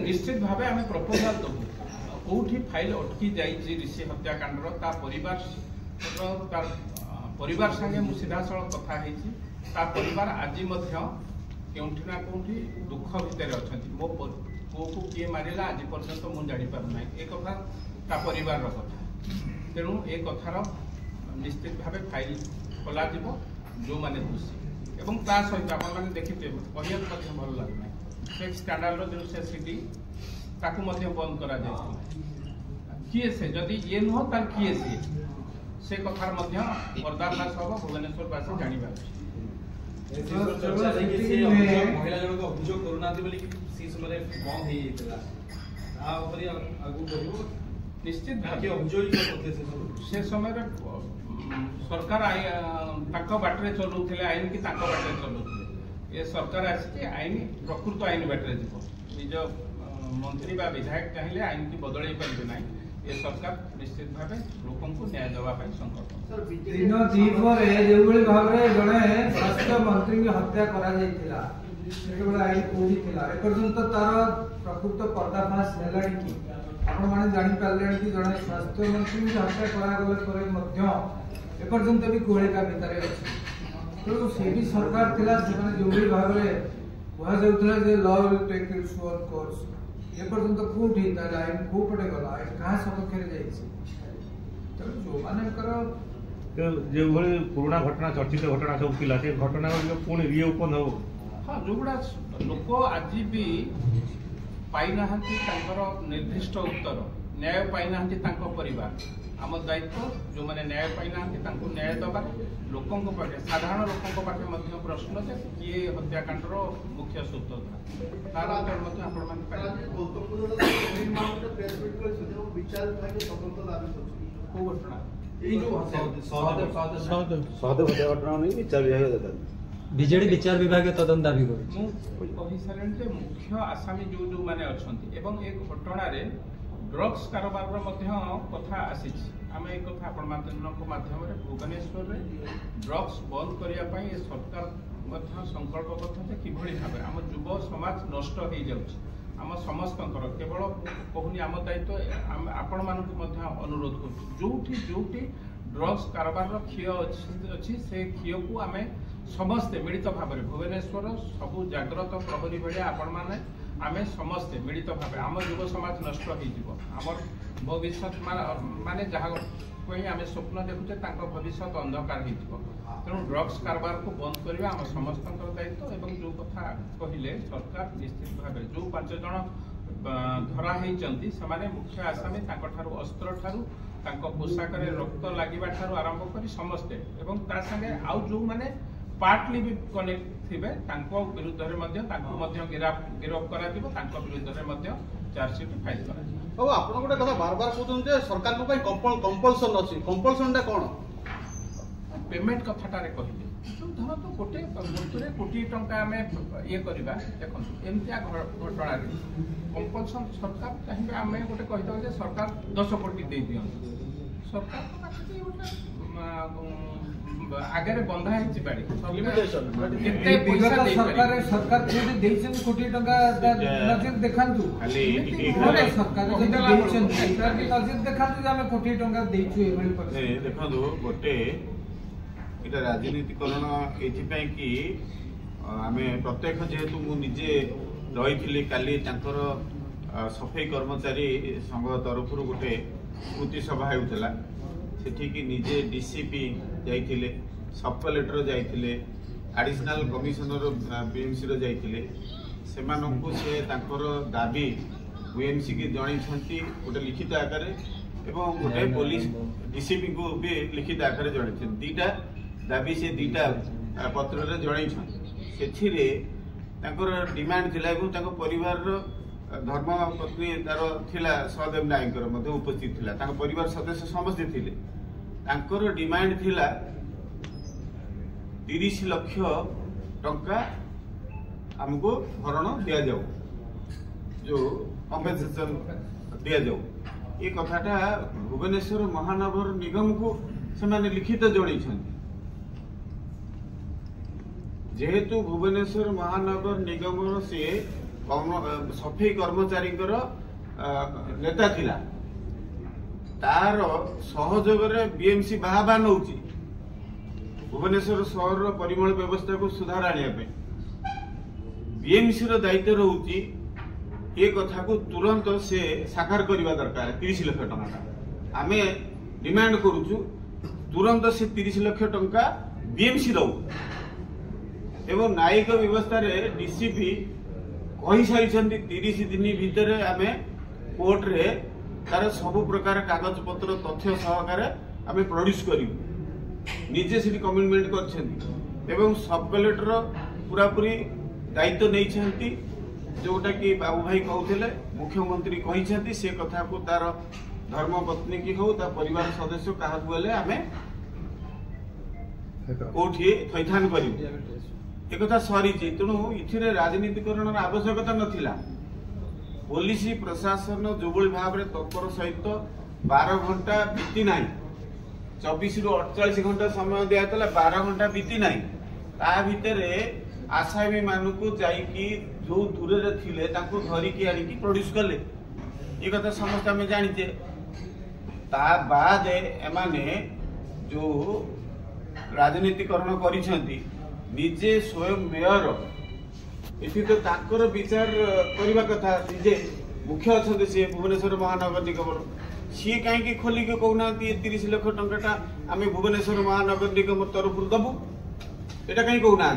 निश्चित भाव आम प्रपोजाल दबू कौटी फाइल अटकी जाइए ऋषि हत्याकांडर ता परिवार संगे मु सीधा सड़क कथा परिवार आज केउठी ना कौटी दुख भितर अच्छा मो पुओ को किए मारा आज पर्यंत मुझे जापारना एक कथा ता परिवार कथा तेणु ए कथार निश्चित भाव फाइल खोल जो मैंने दोषी एवं ता सहित आपने देखिए कहना भल लगुना सेक्स स्कैंडल जो से सीडी ताकू बंद करा किए से जदि ये नुह ताल किए से कथार पर्दाफाश हम भुवनेश्वरवासी जानवर निश्चित से समय सरकार बाटे चलाऊे आईन की बाटे चलाऊे ये सरकार आसिक आईन प्रकृत आईन बाटे निज मंत्री बा विधायक चाहिए आईन की बदल पारे ना ये सरकार निश्चित भाव लोक न्याय देवाई संकल्प जड़े स्वास्थ्य मंत्री की हत्या आईन एपर्यंत तार प्रकृत पर्दाफाश है कि आपण मैंने जापारे कि जड़े स्वास्थ्य मंत्री की हत्या करागला एपर्यंत भी कोहलिका भितर अच्छी तेणु से भी सरकार थिला जो भी भाव में कहुला law will take its own course एपर्यंत कौटी आईन कौ पटे गला क्या सपक्ष जो मानकर जो पुराना घटना चर्चित घटना सब थिला से घटना पुणी रिओपन हो हाँ जो गुड़ा लोक आज भी पाईना निर्दिष्ट उत्तर न्याय पाईना परिवार आम दायित्व जो मैंने न्याय पाईना न्याय दबा लोकों पाखे साधारण लोकों पाखे प्रश्न जे किए हत्याकांडर मुख्य सूत्रधार तार उत्तर बीजेडी विचार विभाग तदन दाबी कर मुख्य आसामी जो जो माने अच्छा एक घटना ड्रग्स कारोबार कथा आसी आम एक कथा माध्यम भुवनेश्वर में ड्रग्स बंद करने सरकार संकल्पबद्ध कि भाव आम युव समाज नष्ट हो जाऊँ आम समस्त केवल कहूनी आम दायित्व आपण मानक अनुरोध कर जो ड्रग्स कारोबार क्षय अच्छी से क्षय को आम समस्ते मिलित भाव में भुवनेश्वर सबू जाग्रत प्रहरी भाई आपण मैंने आम समस्ते मिलित भाव आम युव समाज नष्ट होमर भविष्य माने जहाँ आम स्वप्न देखुचे भविष्य अंधकार तेणु ड्रग्स कारोबार को बंद करवा आम समस्त दायित्व एवं जो कथा कहले सरकार निश्चित भाव जो 5 जन धरा होती से मुख्य आसामी अस्त्र ठारू पोशाक रक्त लगे आरंभ कर समस्ते एवं संगे आउ जो मैंने पार्टली भी कनेक्ट थे विरुद्ध गिरफ कर विरुद्ध चार्जसीट फाइल कर गोटे कथा बार बार कहते सरकार कंपलसन अच्छी कंपलसन कौन पेमेंट कथाटे कहले जो धर तो गोटे मृत्यु कोटी टंका आम ये करवा देखो एमतिया घटना कंपलसन सरकार चाहिए आम गोटे कहीदे सरकार 10 कोटी दे दिखाँ सरकार आगे बंधा है सरकार कोटी टंका नजर देखा सरकार देखा कोटी टंका देखो गोटे इटा राजनीतिकरण कि आम प्रत्यक्ष जेहेतु मुझे रही काली सफाई कर्मचारी संघ तरफ गोटे स्मृति सभा होता सेठी निजे डीसीपी जाइए सब कलेक्टर जाइए एडिशनल कमिशनर बीएमसी जाइए से दाबी बीएमसी की जनई गोटे लिखित आकार एवं गोटे पुलिस डीसीपी को भी लिखित आकार जन दीटा दाबी से दीटा पत्र जनई डिमांड थिला परिवार धर्म पत्नी तार थिला सहदेव नायक उपस्थित थिला परिवार सदस्य समस्त थिले डिमांड थिला 30 लाख टंका हमको भरण दि जाऊ जो कंपेनसेशन दि जाऊ ये कथाटा भुवनेश्वर महानगर निगम को से लिखित जन जेहेतु भुवनेश्वर महानगर निगम से सफेई कर्मचारी नेता थिला तार सहयोग बीएमसी बाहा नौची भुवनेश्वर सहर परिमल व्यवस्था को सुधार आने बीएमसी दायित्व रोची ये कथा को तुरंत से साकार करने दरकार 30 लाख टका आमे डिमांड करूचु तुरंत से 30 लाख टका बीएमसी दौ एवं न्यायिक व्यवस्था रे डीसीपी कही सारी 30 दिन भितर आमे कोर्ट रे तार सब प्रकार कागज पत्र तथ्य सहकारे आमे प्रोड्यूस करिवु निजे से कमिटमेंट करछन्ती एवं सब कलेक्टर पूरा पूरी दायित्व नहीं छन्ती जोटा कि बाबू भाई कहते मुख्यमंत्री कही से कथा को तार धर्मपत्नी की हो ता परिवार सदस्य क्या गले आम कौटी थैथान कर एक सरी तेणु इथिरे राजनीतिकरण आवश्यकता नथिला पुलिस प्रशासन जो भाव में तत्पर सहित 12 घंटा बीती ना 24 रु 48 घंटा समय दिया 12 घंटा बीती ना ता भितर आसामी मानक जाइकी जो दूर थे धरिकी आनिकी प्रोड्यूस कले ये कथा समस्त आम जाचे ता बाद एमाने जो राजनीतिकरण करिसेंती निजे स्वयं मेयर इति तो ताकर विचार करने कथा निजे मुख्य अच्छा सी भुवनेश्वर महानगर निगम सी कहीं खोलिक कहना 30 लाख टंका आम भुवनेश्वर महानगर निगम तरफ दबू एटा कहीं कहना